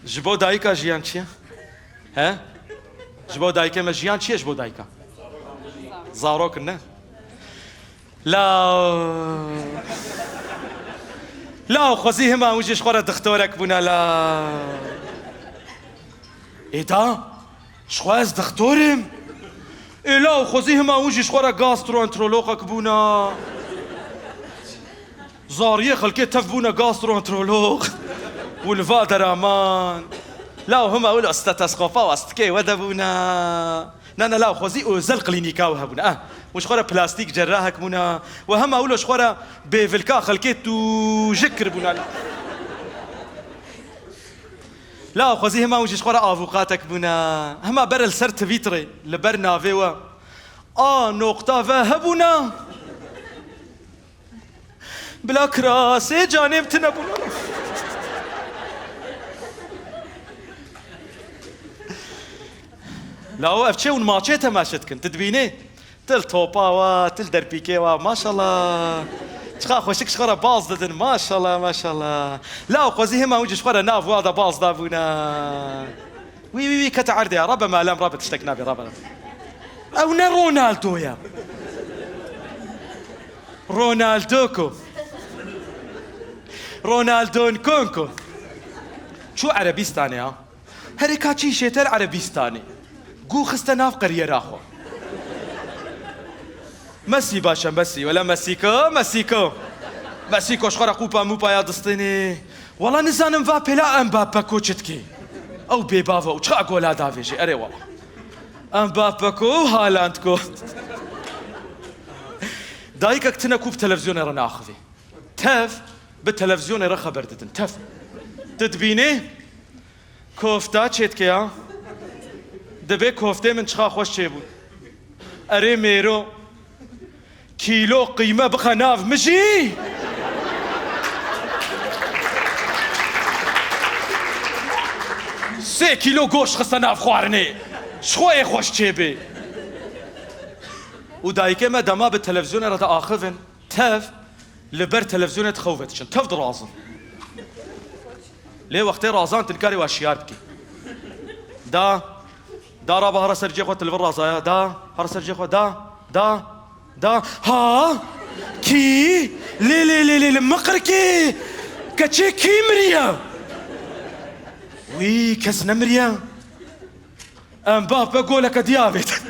جبو دایکا ژیان چییە؟ ها؟ جبو دایکەمە ژیان چییە جبو دایکە؟ زاڕۆکن نە؟ لا خۆزی هەماویژیش خۆرە دختۆرێک بوونە لا ئێدا شخواز دختۆرم؟ ئێلا خۆزی هەماویژیش خۆرە گاسترۆئنترۆلۆقێک بوونە زاریە خەڵکێ تەف بوونە گاسترۆئنترۆلۆق ولڤا دەرامان لاو هەماوی لە ئەستەتەسقۆپا و ئەستکێ وەدەبوونە نانە لاو خۆزی ئۆزەل قلینیکاو هەبوونە وش خۆرە پلاستیک جەراحێک بوونە و هەماوی لەش خۆرە بێڤلکا خەڵکێ تووژک کردبوونە لا خۆزی هەماویژیش خۆرە ئاڤوقاتێک بوونە هەما بەرە لەسەر تڤیتڕێ لەبەر ناوێوە نۆقتاڤە هەبوونە بلا کراسێ جانێمتە نەبوونە لاو ئەف چێون ماچێ تەماشەتکن تدبینێ تل تۆپاوە تل دەرپیکێوە ماشەڵڵا چقا خۆشک خۆرە باڵ دەدن ماشەڵڵا ماشەڵڵا لاو خۆزی هەماویژیش خۆرە ناڤوادە باڵدا بوونە وی کەتە عەردێ ڕەبە مالام ڕەبە تشتێک نابێ ڕەبە ئەو نە ڕۆنالدۆیە ڕۆنالدۆکۆ ڕۆنالدۆن کۆنکۆ چوو عەرەبیستانەیە هەرێ کاچی شێتەر عەرەبیستانی گو خستە ناو قەریەراخۆ مەسی باشە مەسی وەلا مەسیکۆش خۆرە قوپا موپایا دستێنێ وەڵا نزانم وا پێلا ئەمباپە کۆچتکێ ئەو بێباوە و چقا گۆلا داوێژێ ئەرێ وەڵا ئەمباپەکۆ و هالاند کۆ دایکەک تنە کوب تەلەڤزیۆنێ ڕە ناخوێ تەف بە تەلەڤزیۆنێ ڕە خەبەر دەدن تەف دەتبینێ کۆفتا چێتکەیە دەبێ کۆفتێ من چقا خۆش چێ بوون ئەرێ مێرۆ کیلۆ قیمە بخە ناو مژی سێ کیلۆ گۆشت خستە ناو خواردنێ شخۆیە خۆش چێ بێ و دایکێمە دەما بە تەلەڤزیۆنێ ڕە دەئاخڤن تەف لەبەر تەلەڤزیۆنێ تخەوڤێتشن تەف دڕازن لێ وەختەی ڕازاندن کاری وا شیار بکەی دا رابا هرا سرجي خو تلفر راسايا هرا سرجي خو دا ها كي لي مقركي كتشي كي مريا وي كسنا مريا امبابا قولك ديابت